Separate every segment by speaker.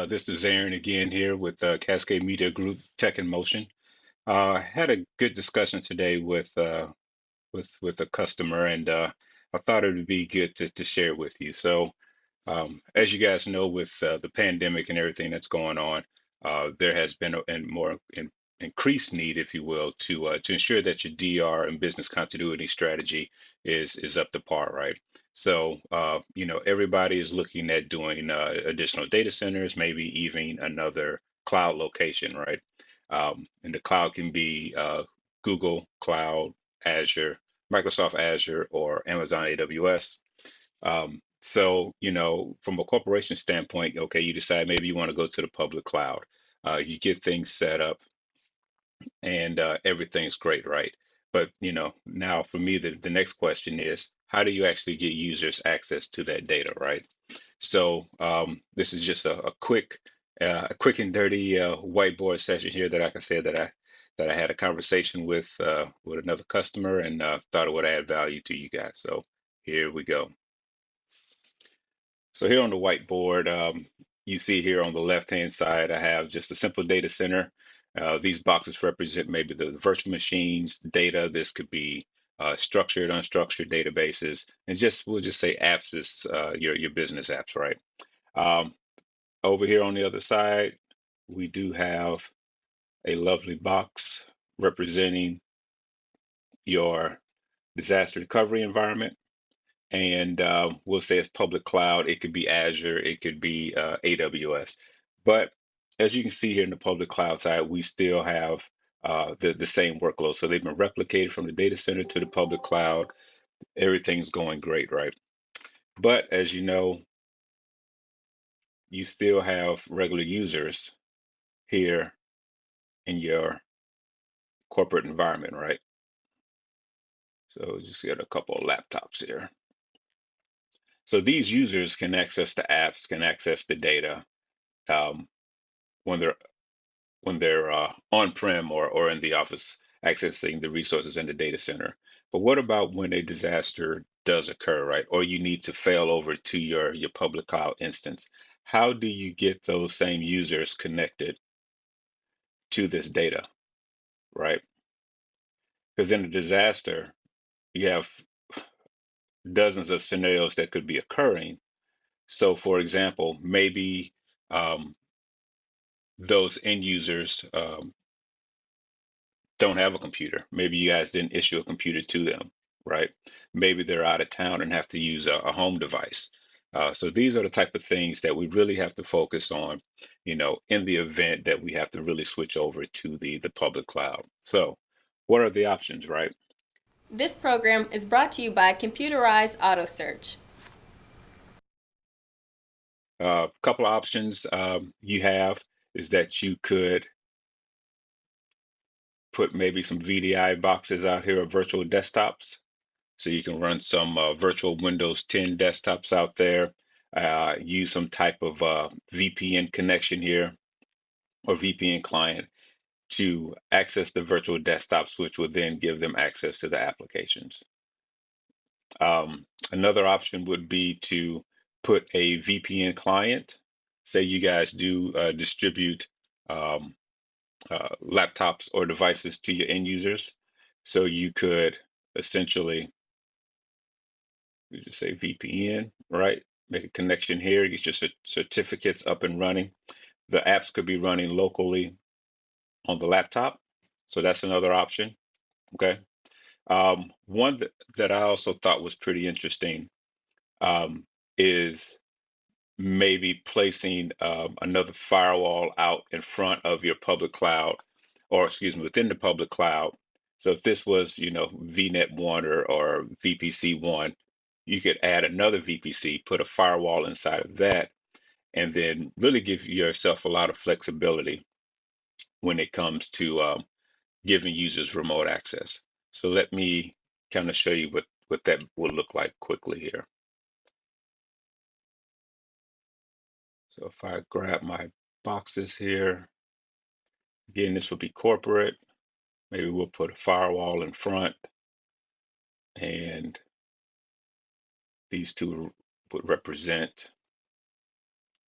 Speaker 1: This is Aaron again here with Cascade Media Group Tech in Motion. I had a good discussion today with a customer, and I thought it would be good to share with you. So, as you guys know, with the pandemic and everything that's going on, there has been increased need, if you will, to ensure that your DR and business continuity strategy is up to par, right? So, everybody is looking at doing additional data centers, maybe even another cloud location, right? And the cloud can be Google Cloud, Azure, Microsoft Azure, or Amazon AWS. So, from a corporation standpoint, okay, you decide maybe you want to go to the public cloud. You get things set up and everything's great, right? But, now for me, the next question is, how do you actually get users access to that data, right? So this is just a quick and dirty whiteboard session here that I can say that I had a conversation with another customer and thought it would add value to you guys. So here we go. So here on the whiteboard, you see here on the left-hand side, I have just a simple data center. These boxes represent maybe the virtual machines, data. This could be structured, unstructured databases, and we'll just say apps is your business apps, right? Um, Over here on the other side, we do have a lovely box representing your disaster recovery environment. And we'll say it's public cloud. It could be Azure, it could be AWS. But as you can see here in the public cloud side, we still have the same workload. So they've been replicated from the data center to the public cloud. Everything's going great, right? But as you know, you still have regular users here in your corporate environment, right? So just get a couple of laptops here. So these users can access the apps, can access the data um, when they're on-prem or in the office accessing the resources in the data center. But what about when a disaster does occur, right? Or you need to fail over to your public cloud instance. How do you get those same users connected to this data, right? Because in a disaster, you have dozens of scenarios that could be occurring. So, for example, maybe um, those end users don't have a computer. Maybe you guys didn't issue a computer to them, right? Maybe they're out of town and have to use a home device. So these are the type of things that we really have to focus on, in the event that we have to really switch over to the public cloud. So what are the options, right?
Speaker 2: This program is brought to you by Computerized Auto Search.
Speaker 1: A couple of options you have is that you could put maybe some VDI boxes out here or virtual desktops. So you can run some virtual Windows 10 desktops out there, use some type of VPN connection here or VPN client to access the virtual desktops, which will then give them access to the applications. Another option would be to put a VPN client. Say you guys do distribute um, laptops or devices to your end users. So you could essentially you just say VPN, right? Make a connection here, get your certificates up and running. The apps could be running locally on the laptop. So that's another option. Okay. One that I also thought was pretty interesting is maybe placing another firewall out in front of your public cloud, or excuse me, within the public cloud. So if this was, VNet one or VPC one, you could add another VPC, put a firewall inside of that, and then really give yourself a lot of flexibility when it comes to giving users remote access. So let me kind of show you what that will look like quickly here. So if I grab my boxes here, again, this would be corporate. Maybe we'll put a firewall in front, and these two would represent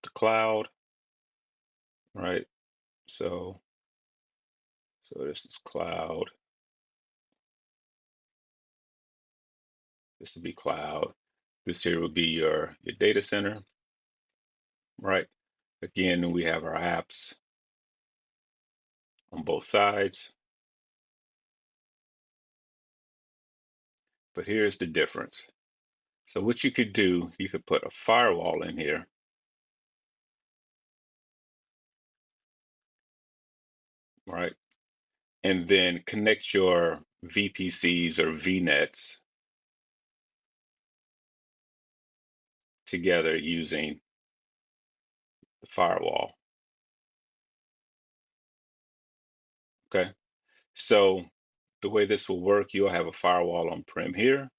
Speaker 1: the cloud. right? So, so this is cloud. This would be cloud. This here would be your data center, right? Again, we have our apps on both sides, but here's the difference. So what you could do, you could put a firewall in here, right? And then connect your VPCs or VNets together using the firewall. Okay. So the way this will work, you'll have a firewall on-prem here.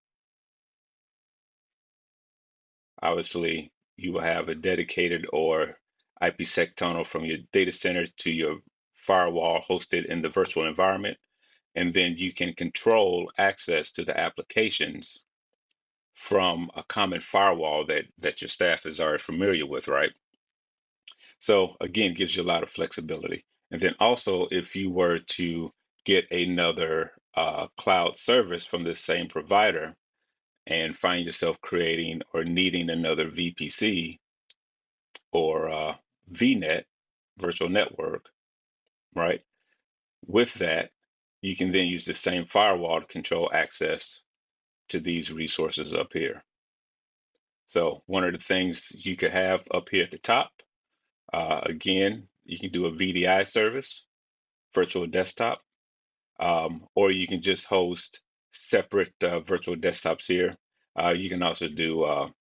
Speaker 1: Obviously, you will have a dedicated or IPsec tunnel from your data center to your firewall hosted in the virtual environment. And then you can control access to the applications from a common firewall that your staff is already familiar with, right? So again, gives you a lot of flexibility. And then also, if you were to get another cloud service from the same provider and find yourself creating or needing another VPC or VNet, virtual network, right? With that, you can then use the same firewall to control access to these resources up here. So one of the things you could have up here at the top, again, you can do a VDI service, virtual desktop, or you can just host separate virtual desktops here. You can also do,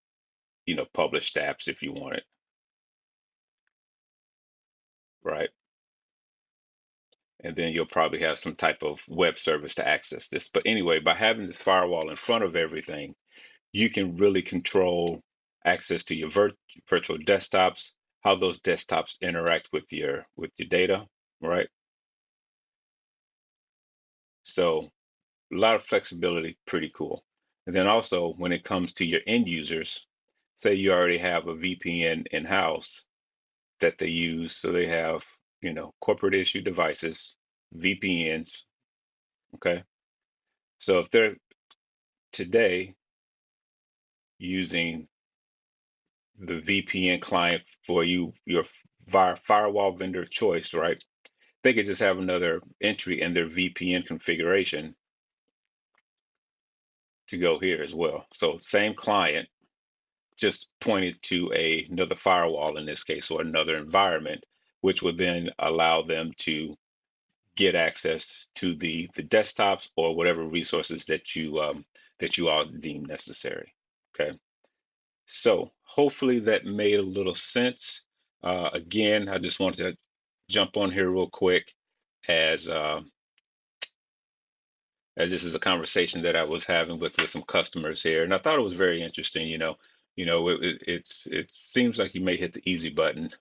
Speaker 1: published apps if you want it, right? And then you'll probably have some type of web service to access this. But anyway, by having this firewall in front of everything, you can really control access to your virtual desktops, how those desktops interact with your data, right? So a lot of flexibility, pretty cool. And then also when it comes to your end users, say you already have a VPN in-house that they use, so they have, corporate issue devices, VPNs, okay? So if they're today using the VPN client for your firewall vendor of choice, right? They could just have another entry in their VPN configuration to go here as well. So same client, just pointed to another firewall in this case, or another environment, which would then allow them to get access to the desktops or whatever resources that you all deem necessary. Okay. So hopefully that made a little sense. Again, I just wanted to jump on here real quick as as this is a conversation that I was having with some customers here, and I thought it was very interesting. It seems like you may hit the easy button,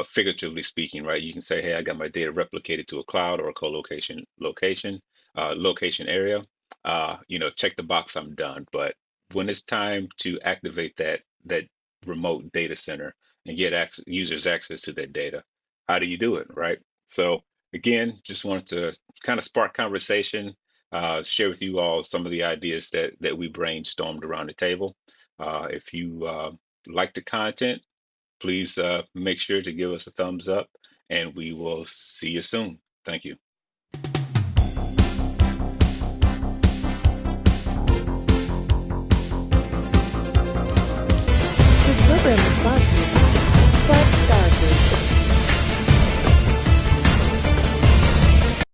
Speaker 1: figuratively speaking, right? You can say, hey, I got my data replicated to a cloud or a location area. Check the box, I'm done. But when it's time to activate that remote data center and get users access to that data, how do you do it, right? So again, just wanted to kind of spark conversation, share with you all some of the ideas that we brainstormed around the table. If you like the content, please make sure to give us a thumbs up, and we will see you soon. Thank you.
Speaker 3: This program is brought to you by Black Star Group.